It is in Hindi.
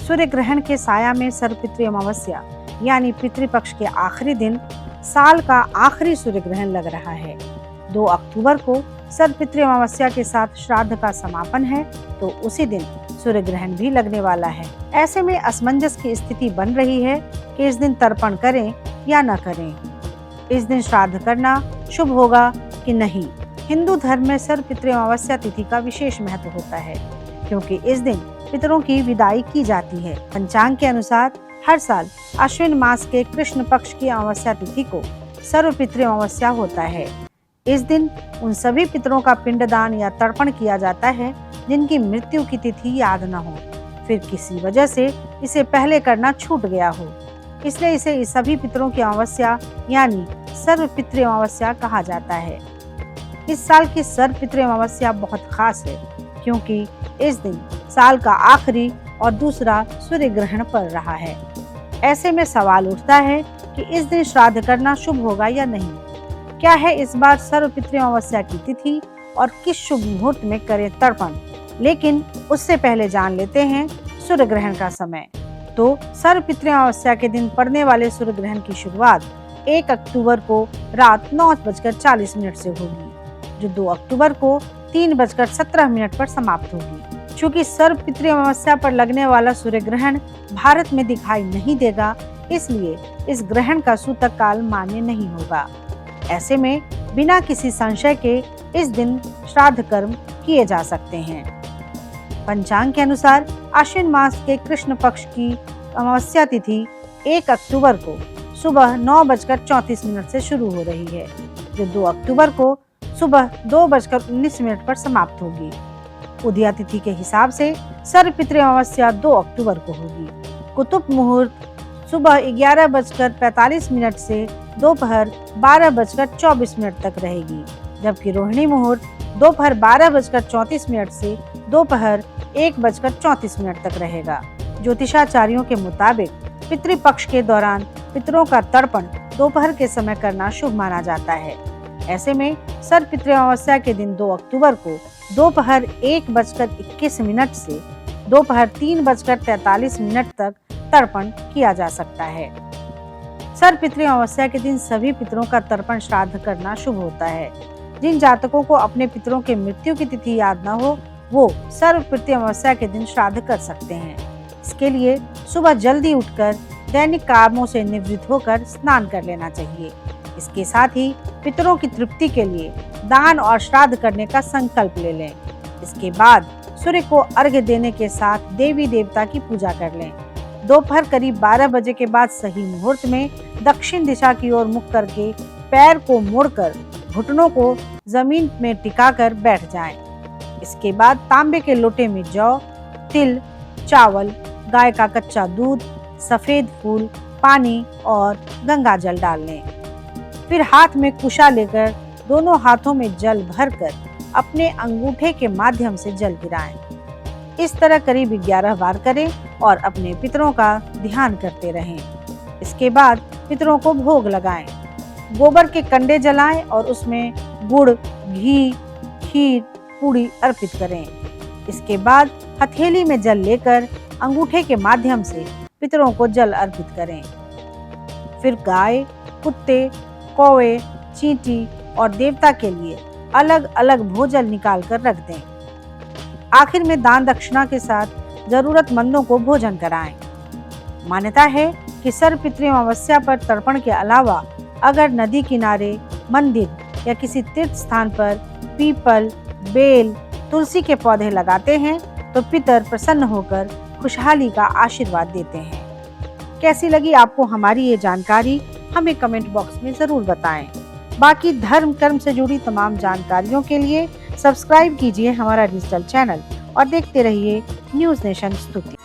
सूर्य ग्रहण के साया में सर्वपितृ अमावस्या यानी पितृपक्ष के आखिरी दिन साल का आखिरी सूर्य ग्रहण लग रहा है। 2 अक्टूबर को सर्वपितृ अमावस्या के साथ श्राद्ध का समापन है, तो उसी दिन सूर्य ग्रहण भी लगने वाला है। ऐसे में असमंजस की स्थिति बन रही है कि इस दिन तर्पण करें या न करें, इस दिन श्राद्ध करना शुभ होगा कि नहीं। हिंदू धर्म में सर्वपितृ अमावस्या तिथि का विशेष महत्व होता है, क्योंकि इस दिन पितरों की विदाई की जाती है। पंचांग के अनुसार हर साल अश्विन मास के कृष्ण पक्ष की अमावस्या तिथि को सर्वपितृ अमावस्या होता है। इस दिन उन सभी पितरों का पिंडदान या तर्पण किया जाता है जिनकी मृत्यु की तिथि याद न हो, फिर किसी वजह से इसे पहले करना छूट गया हो, इसलिए इसे इस सभी पितरों की अमावस्या यानी सर्वपितृ अमावस्या कहा जाता है। इस साल की सर्वपितृ अमावस्या बहुत खास है, क्योंकि इस दिन साल का आखिरी और दूसरा सूर्य ग्रहण पड़ रहा है। ऐसे में सवाल उठता है कि इस दिन श्राद्ध करना शुभ होगा या नहीं। क्या है इस बार सर्वपितृ अमावस्या की तिथि और किस शुभ मुहूर्त में करें तर्पण, लेकिन उससे पहले जान लेते हैं सूर्य ग्रहण का समय। तो सर्वपितृ अमावस्या के दिन पड़ने वाले सूर्य ग्रहण की शुरुआत 1 अक्टूबर को रात 9:40 से होगी, जो 2 अक्टूबर को 3:17 पर समाप्त होगी। चूँकि सर्वपितृ अमावस्या पर लगने वाला सूर्य ग्रहण भारत में दिखाई नहीं देगा, इसलिए इस ग्रहण का सूतक काल मान्य नहीं होगा। ऐसे में बिना किसी संशय के इस दिन श्राद्ध कर्म किए जा सकते हैं। पंचांग के अनुसार आश्विन मास के कृष्ण पक्ष की अमावस्या तिथि 1 अक्टूबर को सुबह 9:34 से शुरू हो रही है, जो 2 अक्टूबर को सुबह 2:19 पर समाप्त होगी। उदया तिथि के हिसाब से सर्वपितृ अमावस्या 2 अक्टूबर को होगी। कुतुब मुहूर्त सुबह 11:45 से दोपहर 12:24 तक रहेगी, जबकि रोहिणी मुहूर्त दोपहर 12:34 से दोपहर 1:34 तक रहेगा। ज्योतिषाचार्यों के मुताबिक पितृपक्ष के दौरान पितरों का तर्पण दोपहर के समय करना शुभ माना जाता है। ऐसे में सर्वपितृ अमावस्या के दिन 2 अक्टूबर को दोपहर 1:21 से दोपहर 3:43 तक तर्पण किया जा सकता है। सर्वपितृ अमावस्या के दिन सभी पितरों का तर्पण श्राद्ध करना शुभ होता है। जिन जातकों को अपने पितरों के मृत्यु की तिथि याद न हो, वो सर्वपितृ अमावस्या के दिन श्राद्ध कर सकते हैं। इसके लिए सुबह जल्दी उठकर दैनिक कामों से निवृत्त होकर स्नान कर लेना चाहिए। इसके साथ ही पितरों की तृप्ति के लिए दान और श्राद्ध करने का संकल्प ले लें। इसके बाद सूर्य को अर्घ्य देने के साथ देवी देवता की पूजा कर लें। दोपहर करीब 12 बजे के बाद सही मुहूर्त में दक्षिण दिशा की ओर मुख करके पैर को मोड़कर घुटनों को जमीन में टिकाकर बैठ जाएं। इसके बाद तांबे के लोटे में जौ, तिल, चावल, गाय का कच्चा दूध, सफेद फूल, पानी और गंगा जल डाल लें। फिर हाथ में कुशा लेकर दोनों हाथों में जल भरकर अपने अंगूठे के माध्यम से जल गिराएं। इस तरह करीब 11 बार करें और अपने पितरों का ध्यान करते रहें। इसके बाद पितरों को भोग लगाएं। गोबर के कंडे जलाएं और उसमें गुड़, घी, खीर, पूड़ी अर्पित करें। इसके बाद हथेली में जल लेकर अंगूठे के माध्यम से पितरों को जल अर्पित करें। फिर गाय, कुत्ते, कौवे, चींटी और देवता के लिए अलग अलग भोजन निकाल कर रख दें। आखिर में दान दक्षिणा के साथ जरूरतमंदों को भोजन कराएं। मान्यता है कि सर्वपितृ अमावस्या पर तर्पण के अलावा अगर नदी किनारे, मंदिर या किसी तीर्थ स्थान पर पीपल, बेल, तुलसी के पौधे लगाते हैं तो पितर प्रसन्न होकर खुशहाली का आशीर्वाद देते हैं। कैसी लगी आपको हमारी ये जानकारी, हमें कमेंट बॉक्स में जरूर बताएं। बाकी धर्म कर्म से जुड़ी तमाम जानकारियों के लिए सब्सक्राइब कीजिए हमारा डिजिटल चैनल और देखते रहिए न्यूज़ नेशन स्तुति।